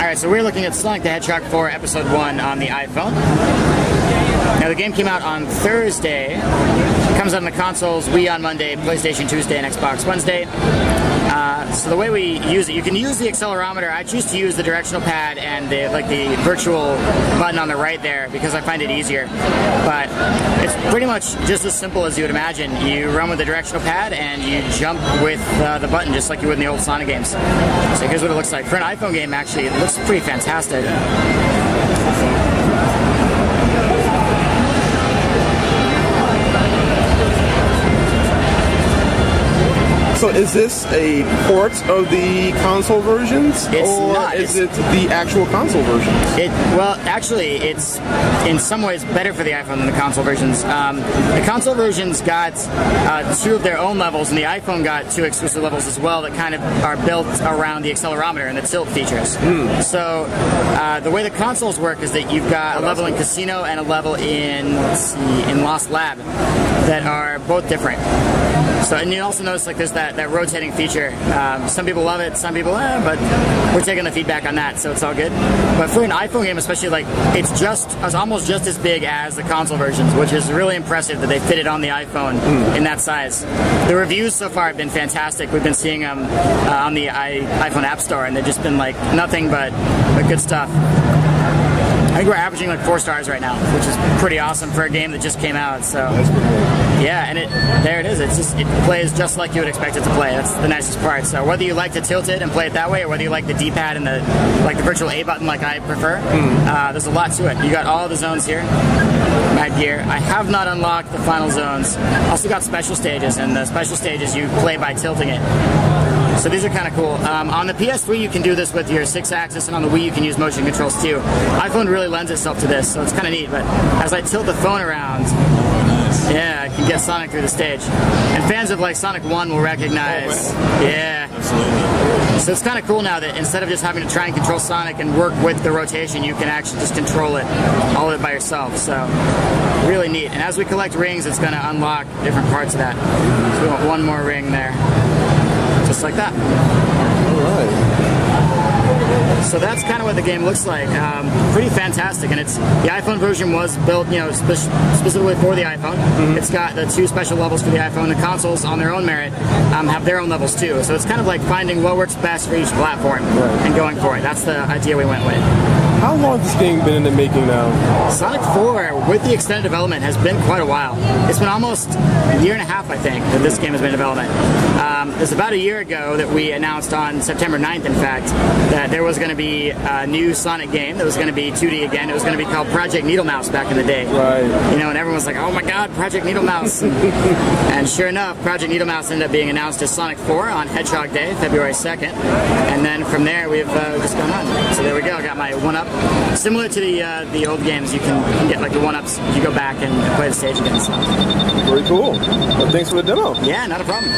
Alright, so we're looking at Sonic the Hedgehog 4 Episode 1 on the iPhone. Now the game came out on Thursday. It comes out on the consoles, Wii on Monday, PlayStation Tuesday, and Xbox Wednesday. So the way we use it, you can use the accelerometer. I choose to use the directional pad and the virtual button on the right there because I find it easier. But it's pretty much just as simple as you would imagine. You run with the directional pad and you jump with the button just like you would in the old Sonic games. So here's what it looks like. For an iPhone game, actually, it looks pretty fantastic. So is this a port of the console versions, or is it the actual console versions? Well, actually, it's in some ways better for the iPhone than the console versions. The console versions got 2 of their own levels, and the iPhone got 2 exclusive levels as well that kind of are built around the accelerometer and the tilt features. So the way the consoles work is that you've got a level in Casino and a level in, in Lost Lab that are both different. So, and you also notice like there's that rotating feature. Some people love it, some people but we're taking the feedback on that, so it's all good. But for an iPhone game especially, like it's almost just as big as the console versions, which is really impressive that they fit it on the iPhone in that size. The reviews so far have been fantastic. We've been seeing them on the iPhone App Store, and they've just been like nothing but good stuff. I think we're averaging like 4 stars right now, which is pretty awesome for a game that just came out. So yeah, and there it is. It plays just like you would expect it to play. That's the nicest part. So whether you like to tilt it and play it that way, or whether you like the D-pad and the virtual A button like I prefer, there's a lot to it. You got all the zones here, right here. I have not unlocked the final zones. Also got special stages, and the special stages you play by tilting it. So these are kind of cool. On the PS3 you can do this with your 6-axis, and on the Wii you can use motion controls too. iPhone really lends itself to this, so it's kind of neat. But as I tilt the phone around, yeah, I can get Sonic through the stage. And fans of like Sonic 1 will recognize, yeah. Absolutely. So it's kind of cool now that instead of just having to try and control Sonic and work with the rotation, you can actually just control it, all of it by yourself. So really neat. And as we collect rings, it's going to unlock different parts of that. So we want one more ring there. Just like that. Alright. So that's kind of what the game looks like. Pretty fantastic, and the iPhone version was built, specifically for the iPhone. It's got the 2 special levels for the iPhone. The consoles, on their own merit, have their own levels too. So it's kind of like finding what works best for each platform and going for it. That's the idea we went with. How long has this game been in the making now? Sonic 4, with the extended development, has been quite a while. It's been almost a year and a half, I think, that this game has been in development. It was about a year ago that we announced on September 9th, in fact, that there was going to be a new Sonic game that was going to be 2D again. It was going to be called Project Needle Mouse back in the day. Right. And everyone was like, oh my god, Project Needle Mouse. And sure enough, Project Needle Mouse ended up being announced as Sonic 4 on Hedgehog Day, February 2nd. And then from there, we've just gone on. So there we go, I got my 1-up. Similar to the old games, you can get like the 1-ups if you go back and play the stage again. So. Very cool. Well, thanks for the demo. Yeah, not a problem.